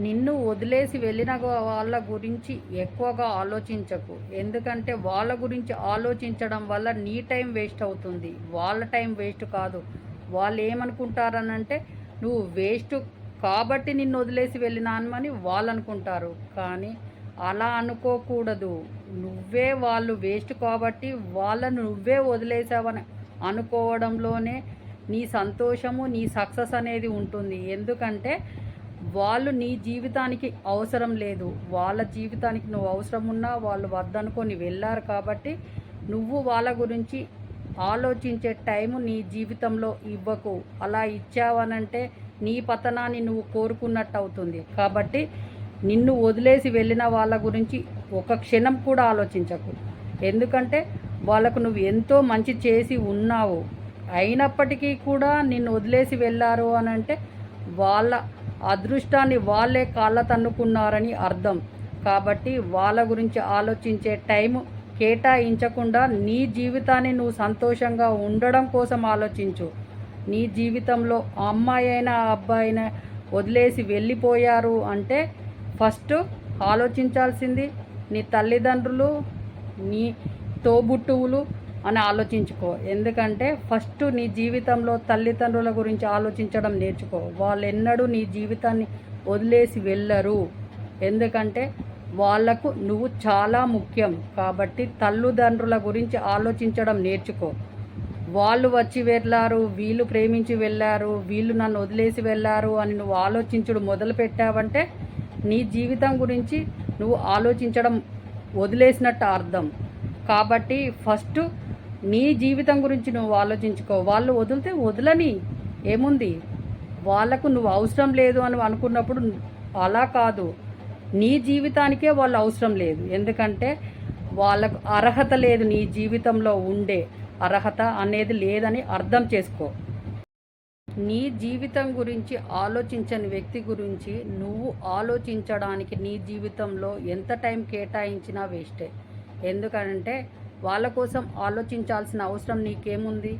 నిన్ను వదిలేసి వెళ్ళిన వాళ్ళ గురించి ఎక్కువగా ఆలోచించకు. ఎందుకంటే వాళ్ళ గురించి ఆలోచించడం వల్ల నీ టైం వేస్ట్ అవుతుంది. వాళ్ళ టైం వేస్ట్ కాదు. వాళ్ళు ఏమనుకుంటారనంటే నువ్వు వేస్ట్ కాబట్టి నిన్ను వదిలేసి వెళ్ళినానని వాళ్ళు అనుకుంటారు. కానీ అలా అనుకోకూడదు. నువ్వే వాళ్ళు వేస్ట్ కాబట్టి వాళ్ళను నువ్వే వదిలేసావని అనుకోవడంలోనే నీ సంతోషము, నీ సక్సెస్ అనేది ఉంటుంది. ఎందుకంటే వాళ్ళు నీ జీవితానికి అవసరం లేదు. వాళ్ళ జీవితానికి నువ్వు అవసరం ఉన్నా వాళ్ళు వద్దనుకొని వెళ్ళారు కాబట్టి నువ్వు వాళ్ళ గురించి ఆలోచించే టైము నీ జీవితంలో ఇవ్వకు. అలా ఇచ్చావనంటే నీ పతనాన్ని నువ్వు కోరుకున్నట్టు అవుతుంది. కాబట్టి నిన్ను వదిలేసి వెళ్ళిన వాళ్ళ గురించి ఒక క్షణం కూడా ఆలోచించకు. ఎందుకంటే వాళ్ళకు నువ్వు ఎంతో మంచి చేసి ఉన్నావు. అయినప్పటికీ కూడా నిన్ను వదిలేసి వెళ్ళారు అనంటే వాళ్ళ అదృష్టాన్ని వాళ్ళే కాళ్ళ తన్నుకున్నారని అర్థం. కాబట్టి వాళ్ళ గురించి ఆలోచించే టైము కేటాయించకుండా నీ జీవితాన్ని నువ్వు సంతోషంగా ఉండడం కోసం ఆలోచించు. నీ జీవితంలో అమ్మాయి అయినా అబ్బాయి అయినా వదిలేసి వెళ్ళిపోయారు అంటే ఫస్ట్ ఆలోచించాల్సింది నీ తల్లిదండ్రులు, నీ తోబుట్టువులు అని ఆలోచించుకో. ఎందుకంటే ఫస్ట్ నీ జీవితంలో తల్లిదండ్రుల గురించి ఆలోచించడం నేర్చుకో. వాళ్ళు ఎన్నడూ నీ జీవితాన్ని వదిలేసి వెళ్ళరు. ఎందుకంటే వాళ్లకు నువ్వు చాలా ముఖ్యం. కాబట్టి తల్లిదండ్రుల గురించి ఆలోచించడం నేర్చుకో. వాళ్ళు వచ్చి వెళ్ళారు, వీళ్ళు ప్రేమించి వెళ్ళారు, వీళ్ళు నన్ను వదిలేసి వెళ్ళారు అని నువ్వు ఆలోచించడం మొదలుపెట్టావంటే నీ జీవితం గురించి నువ్వు ఆలోచించడం వదిలేసినట్టు అర్థం. కాబట్టి ఫస్ట్ నీ జీవితం గురించి నువ్వు ఆలోచించుకో. వాళ్ళు వదిలితే వదలని ఏముంది, వాళ్ళకు నువ్వు అవసరం లేదు అని అనుకున్నప్పుడు అలా కాదు. నీ జీవితానికే వాళ్ళు అవసరం లేదు. ఎందుకంటే వాళ్ళకు అర్హత లేదు, నీ జీవితంలో ఉండే అర్హత అనేది లేదని అర్థం చేసుకో. నీ జీవితం గురించి ఆలోచించని వ్యక్తి గురించి నువ్వు ఆలోచించడానికి నీ జీవితంలో ఎంత టైం కేటాయించినా వేస్టే. ఎందుకంటే వాళ్ళ కోసం ఆలోచించాల్సిన అవసరం నీకేముంది?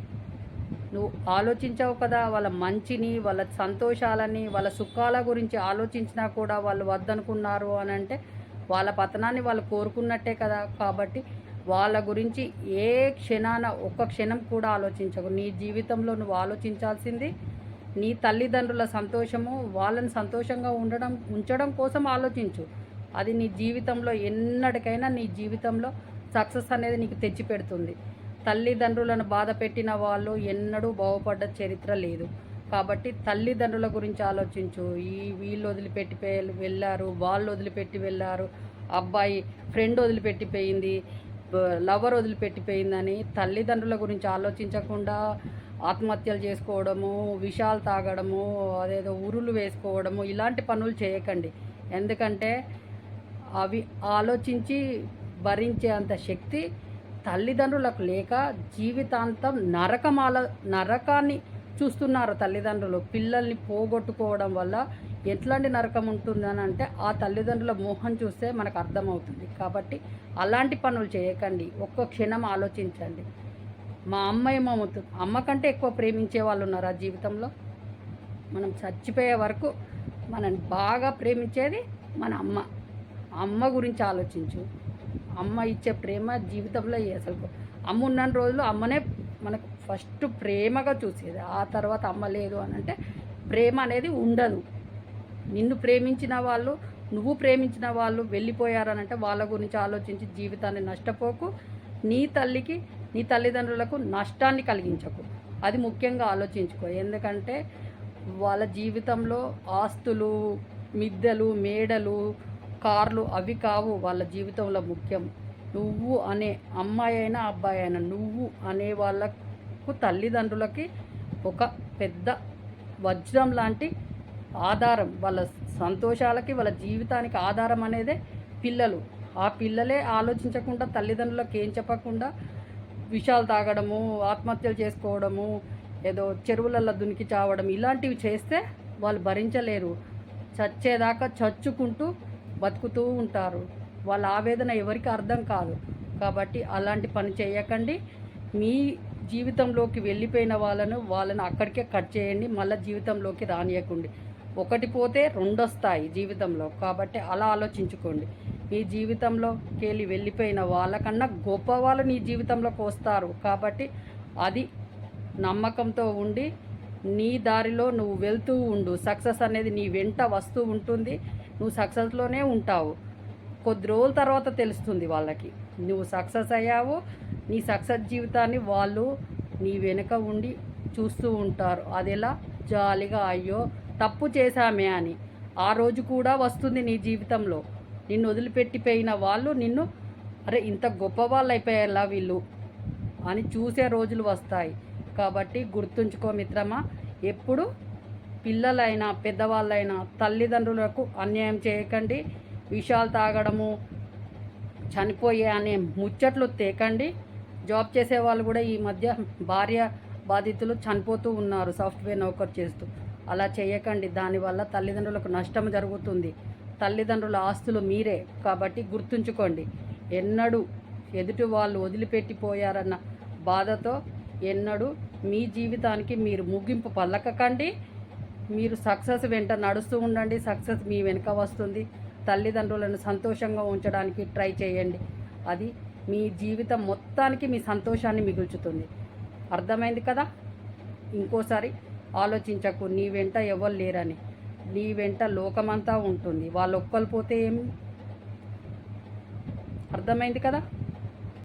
నువ్వు ఆలోచించావు కదా. వాళ్ళ మంచిని, వాళ్ళ సంతోషాలని, వాళ్ళ సుఖాల గురించి ఆలోచించినా కూడా వాళ్ళు వద్దనుకున్నారు అని అంటే వాళ్ళ పతనాన్ని వాళ్ళు కోరుకున్నట్టే కదా. కాబట్టి వాళ్ళ గురించి ఏ క్షణాన ఒక్క క్షణం కూడా ఆలోచించకు. నీ జీవితంలో నువ్వు ఆలోచించాల్సింది నీ తల్లిదండ్రుల సంతోషము, వాళ్ళని సంతోషంగా ఉంచడం కోసం ఆలోచించు. అది నీ జీవితంలో ఎన్నటికైనా నీ జీవితంలో సక్సెస్ అనేది నీకు తెచ్చిపెడుతుంది. తల్లిదండ్రులను బాధ పెట్టిన వాళ్ళు ఎన్నడూ బాగుపడ్డ చరిత్ర లేదు. కాబట్టి తల్లిదండ్రుల గురించి ఆలోచించు. వీళ్ళు వదిలిపెట్టి వెళ్ళారు, వాళ్ళు వదిలిపెట్టి వెళ్ళారు, అబ్బాయి ఫ్రెండ్ వదిలిపెట్టిపోయింది, లవర్ వదిలిపెట్టిపోయిందని తల్లిదండ్రుల గురించి ఆలోచించకుండా ఆత్మహత్యలు చేసుకోవడము, విషాలు తాగడము, అదేదో ఉరులు వేసుకోవడము, ఇలాంటి పనులు చేయకండి. ఎందుకంటే అవి ఆలోచించి భరించే అంత శక్తి తల్లిదండ్రులకు లేక జీవితాంతం నరకాన్ని చూస్తున్నారు తల్లిదండ్రులు. పిల్లల్ని పోగొట్టుకోవడం వల్ల ఎట్లాంటి నరకం ఉంటుందని అంటే ఆ తల్లిదండ్రుల మోహం చూస్తే మనకు అర్థమవుతుంది. కాబట్టి అలాంటి పనులు చేయకండి. ఒక్క క్షణం ఆలోచించండి. మా అమ్మ ఏమవుతుంది, అమ్మ కంటే ఎక్కువ ప్రేమించే వాళ్ళు ఉన్నారు ఆ జీవితంలో. మనం చచ్చిపోయే వరకు మనని బాగా ప్రేమించేది మన అమ్మ. అమ్మ గురించి ఆలోచించు. అమ్మ ఇచ్చే ప్రేమ జీవితంలో అసలు అమ్మ ఉన్న రోజులు అమ్మనే మనకు ఫస్ట్ ప్రేమగా చూసేది. ఆ తర్వాత అమ్మ లేదు అని అంటే ప్రేమ అనేది ఉండదు. నిన్ను ప్రేమించిన వాళ్ళు, నువ్వు ప్రేమించిన వాళ్ళు వెళ్ళిపోయారనంటే వాళ్ళ గురించి ఆలోచించి జీవితాన్ని నష్టపోకు. నీ తల్లికి, నీ తల్లిదండ్రులకు నష్టాన్ని కలిగించకు. అది ముఖ్యంగా ఆలోచించుకో. ఎందుకంటే వాళ్ళ జీవితంలో ఆస్తులు, మిద్దెలు, మేడలు, కార్లు అవి కావు వాళ్ళ జీవితంలో ముఖ్యం. నువ్వు అనే అమ్మాయి అయినా అబ్బాయి అయినా నువ్వు అనే వాళ్ళకు తల్లిదండ్రులకి ఒక పెద్ద వజ్రం లాంటి ఆధారం. వాళ్ళ సంతోషాలకి, వాళ్ళ జీవితానికి ఆధారం అనేదే పిల్లలు. ఆ పిల్లలే ఆలోచించకుండా తల్లిదండ్రులకు ఏం చెప్పకుండా విషాలు తాగడము, ఆత్మహత్యలు చేసుకోవడము, ఏదో చెరువులలో దునికి చావడం ఇలాంటివి చేస్తే వాళ్ళు భరించలేరు. చచ్చేదాకా చచ్చుకుంటూ బతుకుతూ ఉంటారు. వాళ్ళ ఆవేదన ఎవరికి అర్థం కాదు. కాబట్టి అలాంటి పని చేయకండి. మీ జీవితంలోకి వెళ్ళిపోయిన వాళ్ళను అక్కడికే కట్ చేయండి. మళ్ళీ జీవితంలోకి రానియకండి. ఒకటి పోతే రెండొస్తాయి జీవితంలో. కాబట్టి అలా ఆలోచించుకోండి. మీ జీవితంలోకి వెళ్ళిపోయిన వాళ్ళకన్నా గొప్ప వాళ్ళు నీ జీవితంలోకి వస్తారు. కాబట్టి అది నమ్మకంతో ఉండి నీ దారిలో నువ్వు వెళ్తూ ఉండు. సక్సెస్ అనేది నీ వెంట వస్తూ ఉంటుంది. నువ్వు సక్సెస్లోనే ఉంటావు. కొద్ది రోజుల తర్వాత తెలుస్తుంది వాళ్ళకి నువ్వు సక్సెస్ అయ్యావు. నీ సక్సెస్ జీవితాన్ని వాళ్ళు నీ వెనుక ఉండి చూస్తూ ఉంటారు. అది ఎలా జాలిగా అయ్యో తప్పు చేశామే అని ఆ రోజు కూడా వస్తుంది నీ జీవితంలో. నిన్ను వదిలిపెట్టిపోయిన వాళ్ళు నిన్ను అరే ఇంత గొప్ప వాళ్ళు అయిపోయారా వీళ్ళు అని చూసే రోజులు వస్తాయి. కాబట్టి గుర్తుంచుకో మిత్రమా, ఎప్పుడు పిల్లలైనా పెద్దవాళ్ళైనా తల్లిదండ్రులకు అన్యాయం చేయకండి. విషాలు తాగడము, చనిపోయే అనే ముచ్చట్లు తేకండి. జాబ్ చేసే వాళ్ళు కూడా ఈ మధ్య భార్య బాధితులు చనిపోతూ ఉన్నారు సాఫ్ట్వేర్ నౌకరు చేస్తూ. అలా చేయకండి. దానివల్ల తల్లిదండ్రులకు నష్టం జరుగుతుంది. తల్లిదండ్రుల ఆస్తులు మీరే. కాబట్టి గుర్తుంచుకోండి, ఎన్నడూ ఎదుటి వాళ్ళు వదిలిపెట్టిపోయారన్న బాధతో ఎన్నడూ మీ జీవితానికి మీరు ముగింపు పలకకండి. మీరు సక్సెస్ వెంట నడుస్తూ ఉండండి. సక్సెస్ మీ వెనుక వస్తుంది. తల్లిదండ్రులను సంతోషంగా ఉంచడానికి ట్రై చేయండి. అది మీ జీవితం మొత్తానికి మీ సంతోషాన్ని మిగుల్చుతుంది. అర్థమైంది కదా? ఇంకోసారి ఆలోచించకు నీ వెంట ఎవరు లేరని. నీ వెంట లోకమంతా ఉంటుంది. వాళ్ళు ఒక్కరు పోతే ఏం? అర్థమైంది కదా?